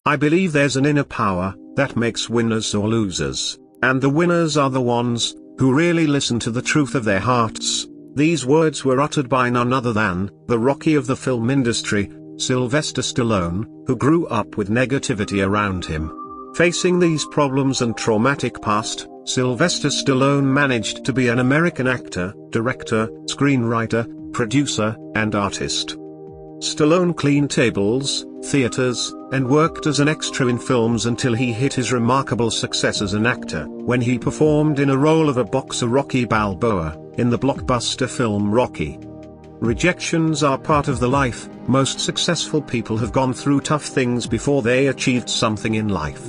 I believe there's an inner power that makes winners or losers, and the winners are the ones who really listen to the truth of their hearts. These words were uttered by none other than the Rocky of the film industry, Sylvester Stallone, who grew up with negativity around him. Facing these problems and traumatic past, Sylvester Stallone managed to be an American actor, director, screenwriter, producer, and artist. Stallone cleaned tables, theaters, and worked as an extra in films until he hit his remarkable success as an actor, when he performed in a role of a boxer Rocky Balboa, in the blockbuster film Rocky. Rejections are part of the life. Most successful people have gone through tough things before they achieved something in life.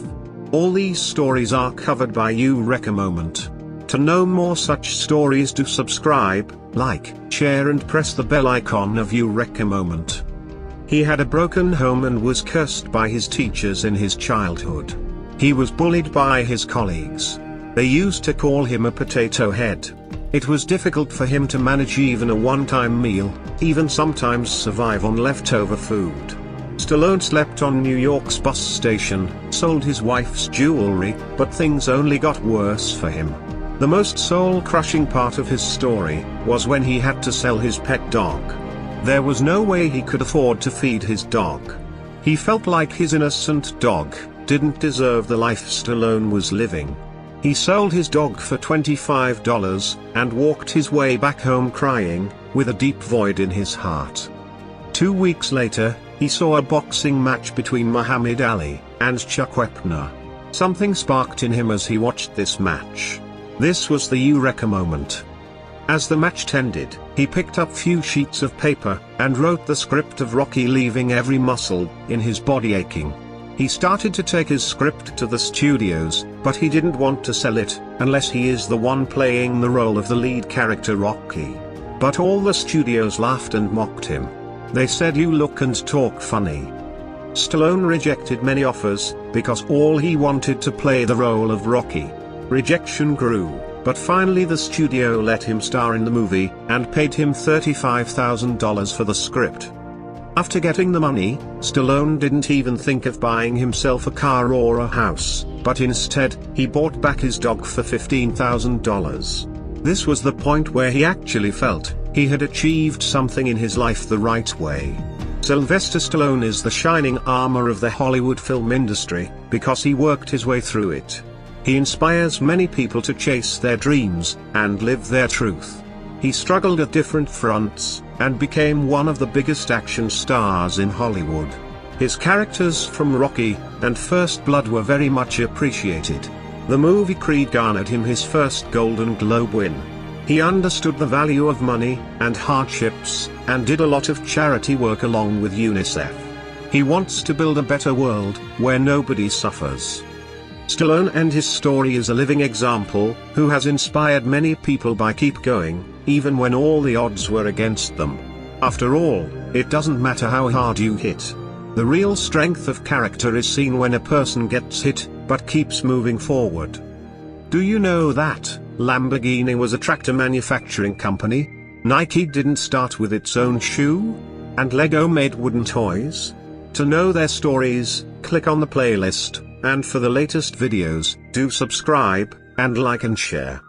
All these stories are covered by Eureka Moment. To know more such stories, do subscribe, like, share and press the bell icon of Eureka Moment. He had a broken home and was cursed by his teachers in his childhood. He was bullied by his colleagues. They used to call him a potato head. It was difficult for him to manage even a one-time meal, even sometimes survive on leftover food. Stallone slept on New York's bus station, sold his wife's jewelry, but things only got worse for him. The most soul-crushing part of his story was when he had to sell his pet dog. There was no way he could afford to feed his dog. He felt like his innocent dog didn't deserve the life Stallone was living. He sold his dog for $25 and walked his way back home crying, with a deep void in his heart. 2 weeks later, he saw a boxing match between Muhammad Ali and Chuck Wepner. Something sparked in him as he watched this match. This was the Eureka Moment. As the match ended, he picked up few sheets of paper and wrote the script of Rocky, leaving every muscle in his body aching. He started to take his script to the studios, but he didn't want to sell it unless he is the one playing the role of the lead character Rocky. But all the studios laughed and mocked him. They said, "You look and talk funny." Stallone rejected many offers because all he wanted to play the role of Rocky. Rejection grew, but finally the studio let him star in the movie and paid him $35,000 for the script. After getting the money, Stallone didn't even think of buying himself a car or a house, but instead, he bought back his dog for $15,000. This was the point where he actually felt he had achieved something in his life the right way. Sylvester Stallone is the shining armor of the Hollywood film industry, because he worked his way through it. He inspires many people to chase their dreams and live their truth. He struggled at different fronts, and became one of the biggest action stars in Hollywood. His characters from Rocky and First Blood were very much appreciated. The movie Creed garnered him his first Golden Globe win. He understood the value of money and hardships, and did a lot of charity work along with UNICEF. He wants to build a better world, where nobody suffers. Stallone and his story is a living example, who has inspired many people by keep going, even when all the odds were against them. After all, it doesn't matter how hard you hit. The real strength of character is seen when a person gets hit, but keeps moving forward. Do you know that Lamborghini was a tractor manufacturing company? Nike didn't start with its own shoe? And Lego made wooden toys? To know their stories, click on the playlist. And for the latest videos, do subscribe, and like and share.